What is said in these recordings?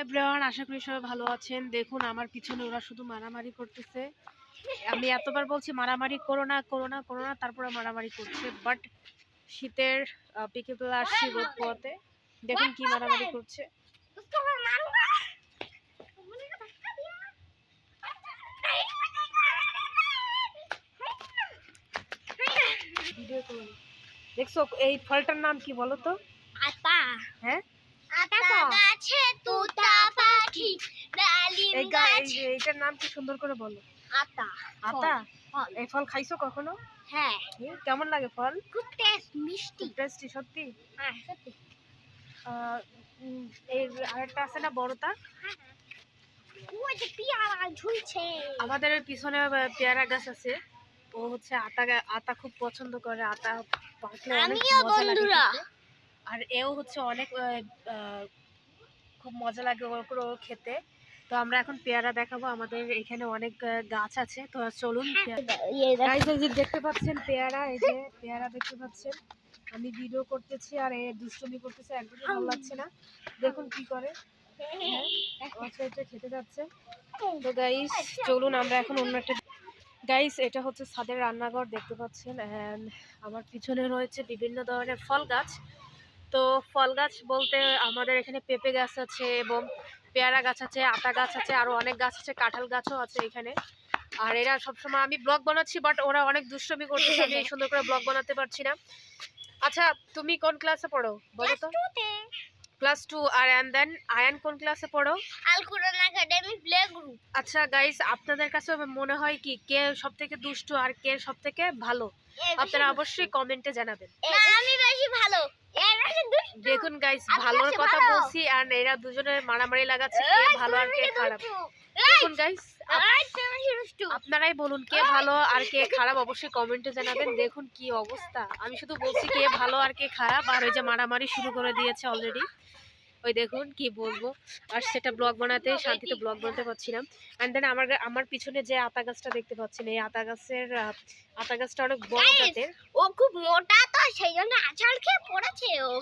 Everyone, আশা করি সবাই ভালো আছেন। দেখুন আমার পিছনে ওরা শুধু মারামারি করতেছে। আমি এতবার বলছি মারামারি করো না করো না করো না, তারপরে মারামারি করছে। বাট শীতের বিকেলবেলা আসছি রোদ পোয়াতে, দেখুন কি মারামারি করছে। দেখছো এই ফলটার নাম কি বলো তো? আতা। হ্যাঁ, আতা গাছে তোতা পাখি ডালিম গাছে। এইটার নাম কি সুন্দর করে বলো? আতা। আতা। এই ফল খাইছো কখনো? হ্যাঁ। কেমন লাগে ফল? খুব টেস্ট, মিষ্টি। টেস্টি সত্যি? হ্যাঁ সত্যি। এর আরেকটা আছে না বড়টা? ওই যে পেয়ারা ঝুলছে। আমাদের পিছনে পেয়ারা গাছ আছে। ও হচ্ছে আতা খুব পছন্দ করে। আতা পাকলে অনেক মজা লাগে খেতে। আর এও হচ্ছে অনেক খুব মজা লাগে ওগুলো খেতে। তো আমরা এখন পেয়ারা দেখাবো। আমাদের এখানে অনেক গাছ আছে, তো চলুন। গাইস এই যে দেখতে পাচ্ছেন পেয়ারা, এই যে পেয়ারা দেখতে পাচ্ছেন। আমি ভিডিও করতেছি আর এ দুষ্টুমি করতেছে, একদমই ভালো লাগছে না। দেখুন কি করে। এটা খেতে যাচ্ছে। তো গাইস চলুন আমরা এখন অন্য একটা। গাইস এটা হচ্ছে ছাদের রান্নাঘর, দেখতে পাচ্ছেন। আমার পিছনে রয়েছে বিভিন্ন ধরনের ফল গাছ। তো ফল গাছ বলতে আমাদের এখানে পেঁপে গাছ আছে এবং পেয়ারা গাছ আছে, আতা গাছ আছে, আরো অনেক গাছ আছে, কাঁঠাল গাছও আছে এখানে। আর এরা সবসময়, আমি ব্লগ বানাচ্ছি বাট ওরা অনেক দুষ্টুমি করতেছে, আমি সুন্দর করে ব্লগ বানাতে পারছি না। আচ্ছা তুমি কোন ক্লাসে পড়ো বলো তো? ক্লাস 2। আর দেন আয়ান কোন ক্লাসে পড়ো? আল কুরআন একাডেমি প্লে গ্রুপ। আচ্ছা গাইস, আপনাদের কাছে মনে হয় কি কে সবথেকে দুষ্টু আর কে সবথেকে ভালো? আপনারা অবশ্যই কমেন্টে জানাবেন। আমি বেশি ভালো। দেখুন গাইস, ভালোর কথা বলছি আর এরা দুজনের মারামারি লাগাচ্ছে, কে ভালো আর কে খারাপ। দেখুন গাইস, আপনারাই বলুন কে ভালো আর কে খারাপ, অবশ্যই কমেন্টে জানাবেন। দেখুন কি অবস্থা, আমি শুধু বলছি কে ভালো আর কে খারাপ, আর ওই যে মারামারি শুরু করে দিয়েছে অলরেডি। ওই দেখুন কি বলবো, আর সেটা ব্লগ বানাতে শান্তিতে ব্লগ বানাতে পারছিলাম। অ্যান্ড দেন আমার পিছনে যে আতা গাছটা দেখতে পাচ্ছেন, এই আতা গাছটা অনেক বড় জাতের। ও খুব মোটা, তো সেই জন্য আছাড় খেয়ে পড়েছে। ও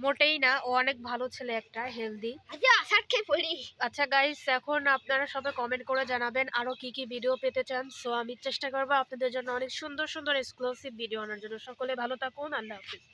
মোটেই না, ও অনেক ভালো ছেলে, একটা হেলদি। আচ্ছা আছাড় খেয়ে পড়ি। আচ্ছা গাইস, এখন আপনারা সবাই কমেন্ট করে জানাবেন আরো কি কি ভিডিও পেতে চান। সো আমি চেষ্টা করবো আপনাদের জন্য অনেক সুন্দর সুন্দর এক্সক্লুসিভ ভিডিও আনার জন্য। সকলে ভালো থাকুন, আল্লাহ হাফিজ।